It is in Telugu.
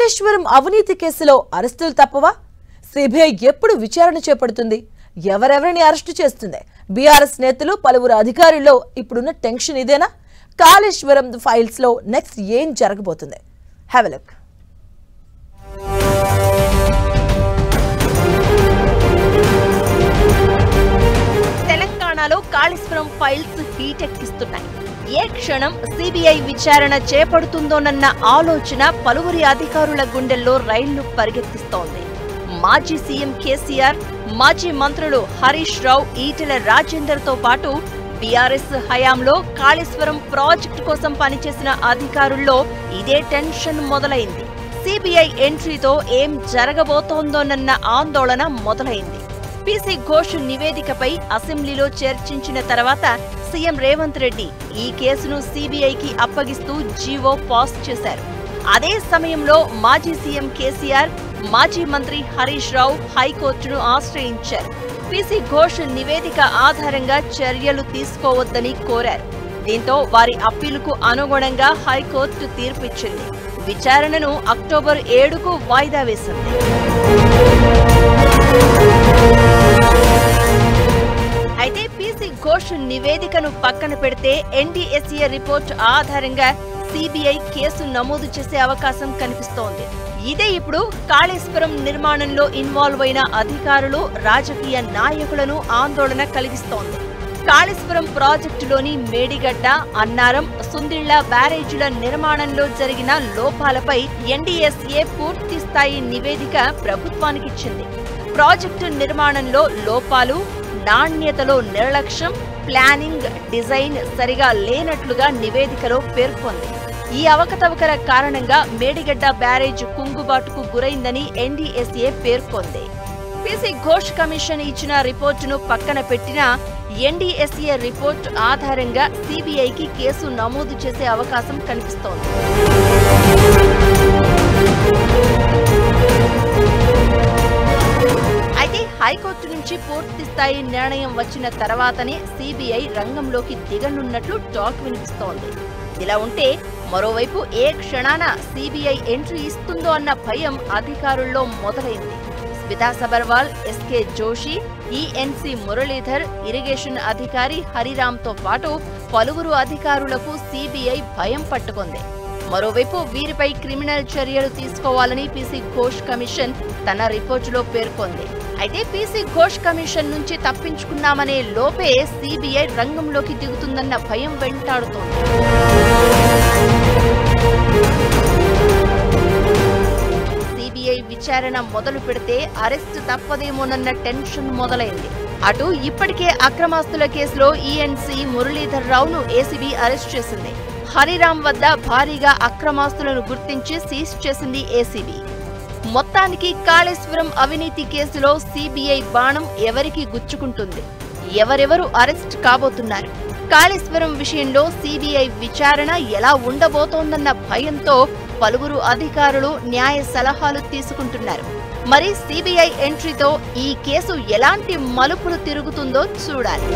కాళేశ్వరం అవినీతి కేసులో అరెస్టులు తప్పవా? సిబిఐ ఎప్పుడు విచారణ చేపడుతుంది? ఎవరెవరిని అరెస్టు చేస్తుంది? బీఆర్ఎస్ నేతలు పలువురు అధికారుల్లో ఇప్పుడున్న టెన్షన్ ఇదేనా? కాళేశ్వరం ఫైల్స్ లో నెక్స్ట్ ఏం జరగబోతుంది? Have a look. తెలంగాణలో కాళేశ్వరం ఫైల్స్ హీటెక్కిస్తున్నాయి. ఏ క్షణం సిబిఐ విచారణ చేపడుతుందోనన్న ఆలోచన పలువురి అధికారుల గుండెల్లో రైళ్లు పరిగెత్తిస్తోంది. మాజీ సీఎం కేసీఆర్, మాజీ మంత్రులు హరీష్ రావు, ఈటెల రాజేందర్ తో పాటు బీఆర్ఎస్ హయాంలో కాళేశ్వరం ప్రాజెక్టు కోసం పనిచేసిన అధికారుల్లో ఇదే టెన్షన్ మొదలైంది. సిబిఐ ఎంట్రీతో ఏం జరగబోతోందోనన్న ఆందోళన మొదలైంది. పీసీ ఘోష్ నివేదికపై అసెంబ్లీలో చర్చించిన తర్వాత సీఎం రేవంత్ రెడ్డి ఈ కేసును సిబిఐకి అప్పగిస్తూ జీవో పాస్ చేశారు. అదే సమయంలో మాజీ సీఎం కేసీఆర్, మాజీ మంత్రి హరీష్ రావు హైకోర్టును ఆశ్రయించారు. పీసీ ఘోష్ నివేదిక ఆధారంగా చర్యలు తీసుకోవద్దని కోరారు. దీంతో వారి అప్పీలుకు అనుగుణంగా హైకోర్టు తీర్పిచ్చింది. విచారణను అక్టోబర్ 7కు వాయిదా వేసింది. అయితే పీసీ ఘోష్ నివేదికను పక్కన పెడితే ఎన్డీఎస్ఏ రిపోర్ట్ ఆధారంగా సిబిఐ కేసు నమోదు చేసే అవకాశం కనిపిస్తోంది. ఇదే ఇప్పుడు కాళేశ్వరం నిర్మాణంలో ఇన్వాల్వ్ అయిన అధికారులు, రాజకీయ నాయకులను ఆందోళన కలిగిస్తోంది. కాళేశ్వరం ప్రాజెక్టులోని మేడిగడ్డ, అన్నారం, సుందిళ్ల బ్యారేజీల నిర్మాణంలో జరిగిన లోపాలపై ఎన్డీఎస్ఏ పూర్తి స్థాయి నివేదిక ప్రభుత్వానికిచ్చింది. ప్రాజెక్టు నిర్మాణంలో లోపాలు, నాణ్యతలో నిర్లక్ష్యం, ప్లానింగ్, డిజైన్ సరిగా లేనట్లుగా నివేదికలో పేర్కొంది. ఈ అవకతవకల కారణంగా మేడిగడ్డ బ్యారేజ్ కుంగుబాటుకు గురైందని ఎన్డీఎస్ఏ పేర్కొంది. పీసీ ఘోష్ కమిషన్ ఇచ్చిన రిపోర్టును పక్కన పెట్టినా ఎన్డీఎస్ఏ రిపోర్టు ఆధారంగా సిబిఐకి కేసు నమోదు చేసే అవకాశం కనిపిస్తోంది. అయితే హైకోర్టు నుంచి పూర్తి స్థాయి నిర్ణయం వచ్చిన తర్వాతనే సిబిఐ రంగంలోకి దిగనున్నట్లు టాక్ వినిపిస్తోంది. ఇలా ఉంటే మరోవైపు ఏ క్షణాన సిబిఐ ఎంట్రీ ఇస్తుందో అన్న భయం అధికారుల్లో మొదలైంది. Smita Sabharwal, SK Joshi, ENC Muralidhar, irrigation అధికారి హరిరామ్తో పాటు పలువురు అధికారులకు సిబిఐ భయం పట్టుకుంది. మరోవైపు వీరిపై క్రిమినల్ చర్యలు తీసుకోవాలని పీసీ ఘోష్ కమిషన్ తన రిపోర్టులో పేర్కొంది. అయితే పీసీ ఘోష్ కమిషన్ నుంచి తప్పించుకున్నామనే లోపే సిబిఐ రంగంలోకి దిగుతుందన్న భయం వెంటాడుతోంది. సిబిఐ విచారణ మొదలు పెడితే అరెస్టు తప్పదేమోనన్న టెన్షన్ మొదలైంది. అటు ఇప్పటికే అక్రమాస్తుల కేసులో ఈఎన్సీ మురళీధర్ రావును ఏసీబీ అరెస్ట్ చేసింది. హరిరామ్ వద్ద భారీగా అక్రమాస్తులను గుర్తించి సీజ్ చేసింది ఏసీబీ. మొత్తానికి కాళేశ్వరం అవినీతి కేసులో సిబిఐ బాణం ఎవరికి గుచ్చుకుంటుంది? ఎవరెవరు అరెస్ట్ కాబోతున్నారు? కాళేశ్వరం విషయంలో సిబిఐ విచారణ ఎలా ఉండబోతోందన్న భయంతో పలువురు అధికారులు న్యాయ సలహాలు తీసుకుంటున్నారు. మరి సిబిఐ ఎంట్రీతో ఈ కేసు ఎలాంటి మలుపులు తిరుగుతుందో చూడాలి.